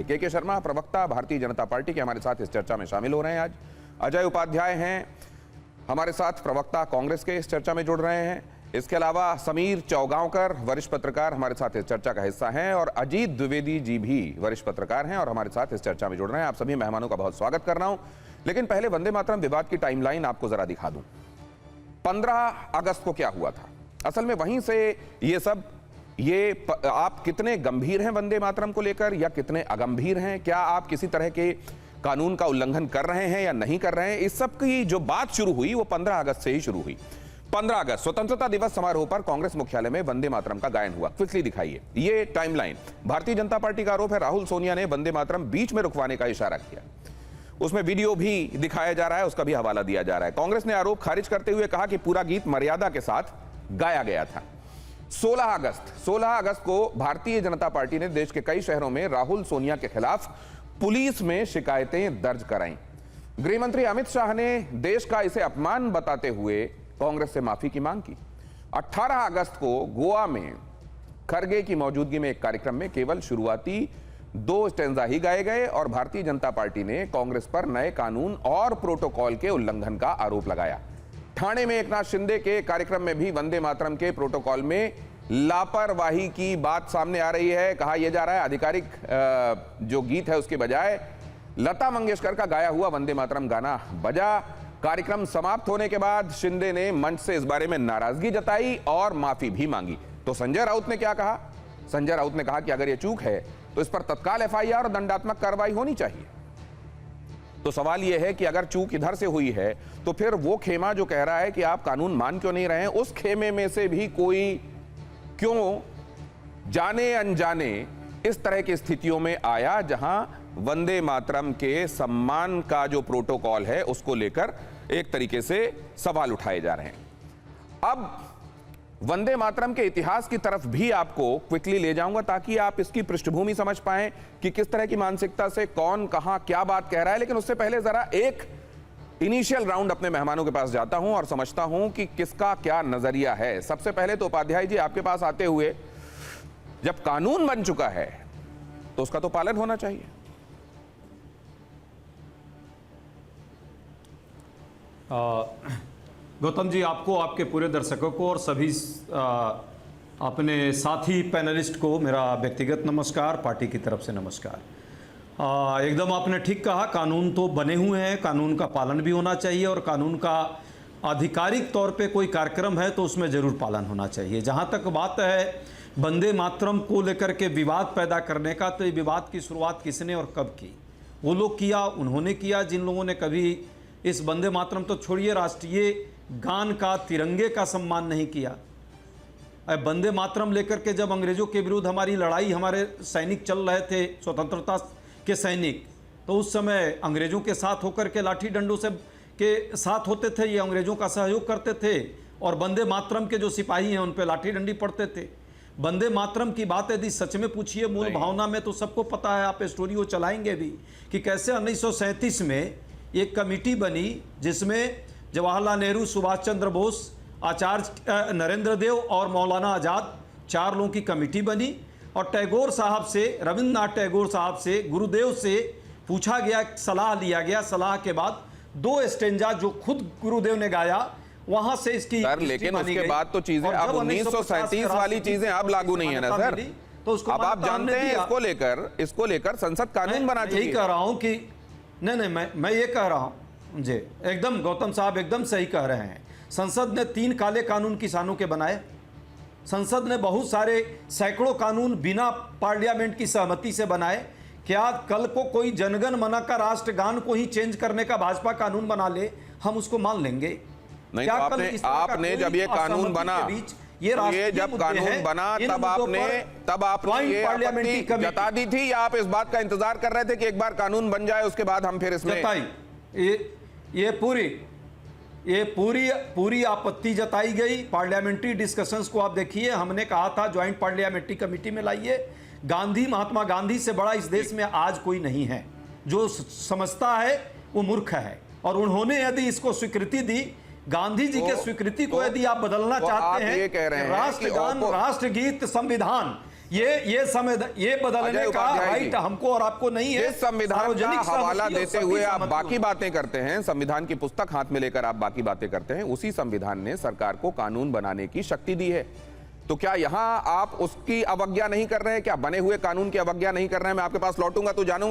के शर्मा प्रवक्ता भारतीय जनता पार्टी के हमारे साथ इस चर्चा में शामिल हो रहे हैं। आज अजय उपाध्याय हैं हमारे साथ, प्रवक्ता कांग्रेस के, इस चर्चा में जुड़ रहे हैं। इसके अलावा समीर चौगांवकर वरिष्ठ पत्रकार हमारे साथ इस चर्चा का हिस्सा हैं और अजीत द्विवेदी जी भी वरिष्ठ पत्रकार हैं और हमारे साथ इस चर्चा में जुड़ रहे हैं। आप सभी मेहमानों का बहुत स्वागत कर रहा हूं। लेकिन पहले वंदे मातरम विवाद की टाइमलाइन आपको जरा दिखा दूं। 15 अगस्त को क्या हुआ था, असल में वहीं से ये आप कितने गंभीर हैं वंदे मातरम को लेकर या कितने अगंभीर हैं, क्या आप किसी तरह के कानून का उल्लंघन कर रहे हैं या नहीं कर रहे हैं, इस सब की जो बात शुरू हुई वो 15 अगस्त से ही शुरू हुई। 15 अगस्त स्वतंत्रता दिवस समारोह पर कांग्रेस मुख्यालय में वंदे मातरम का गायन हुआ। क्विकली दिखाइए ये टाइमलाइन। भारतीय जनता पार्टी का आरोप है राहुल सोनिया ने वंदे मातरम बीच में रुकवाने का इशारा किया। उसमें वीडियो भी दिखाया जा रहा है, उसका भी हवाला दिया जा रहा है। कांग्रेस ने आरोप खारिज करते हुए कहा कि पूरा गीत मर्यादा के साथ गाया गया था। 16 अगस्त को भारतीय जनता पार्टी ने देश के कई शहरों में राहुल सोनिया के खिलाफ पुलिस में शिकायतें दर्ज कराईं। गृह मंत्री अमित शाह ने देश का इसे अपमान बताते हुए कांग्रेस से माफी की मांग की। 18 अगस्त को गोवा में खरगे की मौजूदगी में एक कार्यक्रम में केवल शुरुआती 2 स्टैंजा ही गाए गए और भारतीय जनता पार्टी ने कांग्रेस पर नए कानून और प्रोटोकॉल के उल्लंघन का आरोप लगाया। ठाणे में एकनाथ शिंदे के कार्यक्रम में भी वंदे मातरम के प्रोटोकॉल में लापरवाही की बात सामने आ रही है। कहा यह जा रहा है आधिकारिक जो गीत है उसके बजाय लता मंगेशकर का गाया हुआ वंदे मातरम गाना बजा। कार्यक्रम समाप्त होने के बाद शिंदे ने मंच से इस बारे में नाराजगी जताई और माफी भी मांगी। तो संजय राउत ने क्या कहा? संजय राउत ने कहा कि अगर यह चूक है तो इस पर तत्काल एफआईआर और दंडात्मक कार्रवाई होनी चाहिए। तो सवाल यह है कि अगर चूक इधर से हुई है तो फिर वो खेमा जो कह रहा है कि आप कानून मान क्यों नहीं रहे हैं, उस खेमे में से भी कोई क्यों जाने अनजाने इस तरह की स्थितियों में आया जहां वंदे मातरम के सम्मान का जो प्रोटोकॉल है उसको लेकर एक तरीके से सवाल उठाए जा रहे हैं। अब वंदे मातरम के इतिहास की तरफ भी आपको क्विकली ले जाऊंगा ताकि आप इसकी पृष्ठभूमि समझ पाएं कि किस तरह की मानसिकता से कौन कहां क्या बात कह रहा है। लेकिन उससे पहले जरा एक इनिशियल राउंड अपने मेहमानों के पास जाता हूं और समझता हूं कि किसका क्या नजरिया है। सबसे पहले तो उपाध्याय जी आपके पास आते हुए, जब कानून बन चुका है तो उसका तो पालन होना चाहिए। गौतम जी, आपको, आपके पूरे दर्शकों को और सभी अपने साथी पैनलिस्ट को मेरा व्यक्तिगत नमस्कार, पार्टी की तरफ से नमस्कार। एकदम आपने ठीक कहा, कानून तो बने हुए हैं, कानून का पालन भी होना चाहिए और कानून का आधिकारिक तौर पे कोई कार्यक्रम है तो उसमें ज़रूर पालन होना चाहिए। जहाँ तक बात है वंदे मातरम को लेकर के विवाद पैदा करने का, तो ये विवाद की शुरुआत किसने और कब की? वो लोग किया, उन्होंने किया जिन लोगों ने कभी इस वंदे मातरम तो छोड़िए, राष्ट्रीय गान का, तिरंगे का सम्मान नहीं किया। वंदे मातरम लेकर के जब अंग्रेजों के विरुद्ध हमारी लड़ाई, हमारे सैनिक चल रहे थे, स्वतंत्रता के सैनिक, तो उस समय अंग्रेजों के साथ होकर के लाठी डंडों से के साथ होते थे, ये अंग्रेजों का सहयोग करते थे और वंदे मातरम के जो सिपाही हैं उन पे लाठी डंडी पड़ते थे। वंदे मातरम की बात यदि सच में पूछिए मूल भावना में, तो सबको पता है, आप स्टोरी वो चलाएंगे भी कि कैसे 1937 में एक कमेटी बनी जिसमें जवाहरलाल नेहरू, सुभाष चंद्र बोस, आचार्य नरेंद्र देव और मौलाना आज़ाद, 4 लोगों की कमेटी बनी और टैगोर साहब से, रविंद्रनाथ टैगोर साहब से, गुरुदेव से पूछा गया, सलाह लिया गया। सलाह के बाद 2 स्टेंजा जो खुद गुरुदेव ने गाया, वहां से इसकी सर, लेकिन उसके बाद तो चीजें अब 1937 वाली चीजें अब लागू नहीं है ना सर, तो उसको अब आप जानते हैं इसको लेकर संसद कानून बना चुकी है। यही कह रहा हूं कि नहीं, मैं ये कह रहा हूं जी, एकदम गौतम साहब एकदम सही कह रहे हैं। संसद ने 3 काले कानून किसानों के बनाए। संसद ने बहुत सारे सैकड़ों कानून बिना पार्लियामेंट की सहमति से बनाए। क्या कल को कोई जनगण मन का राष्ट्रगान को ही चेंज करने का भाजपा कानून बना ले, हम उसको मान लेंगे? नहीं, तो आपने जब ये कानून बना, ये जब कानून बना तब आपने ये आपत्ति जता दी थी या आप इस बात का इंतजार कर रहे थे कि एक बार कानून बन जाए उसके बाद हम फिर इसमें ये पूरी आपत्ति जताई गई। पार्लियामेंट्री डिस्कशंस को आप देखिए, हमने कहा था ज्वाइंट पार्लियामेंट्री कमेटी में लाइए। गांधी, महात्मा गांधी से बड़ा इस देश में आज कोई नहीं है। जो समझता है वो मूर्ख है और उन्होंने यदि इसको स्वीकृति दी, गांधी जी के स्वीकृति को यदि आप बदलना चाहते हैं, ये कह रहे हैं राष्ट्रगान, राष्ट्रगीत, संविधान, ये बदलने अजय का उपाध्याय जी, राइट हमको और आपको नहीं है। जिस संविधान का सार्वजनिक हवाला सहमति और देते सभी हुए आप सहमति बाकी हो। बातें करते हैं, संविधान की पुस्तक हाथ में लेकर आप बाकी बातें करते हैं, उसी संविधान ने सरकार को कानून बनाने की शक्ति दी है। तो क्या यहां आप उसकी अवज्ञा नहीं कर रहे हैं? क्या बने हुए कानून की अवज्ञा नहीं कर रहे हैं? मैं आपके पास लौटूंगा तो जानूंगा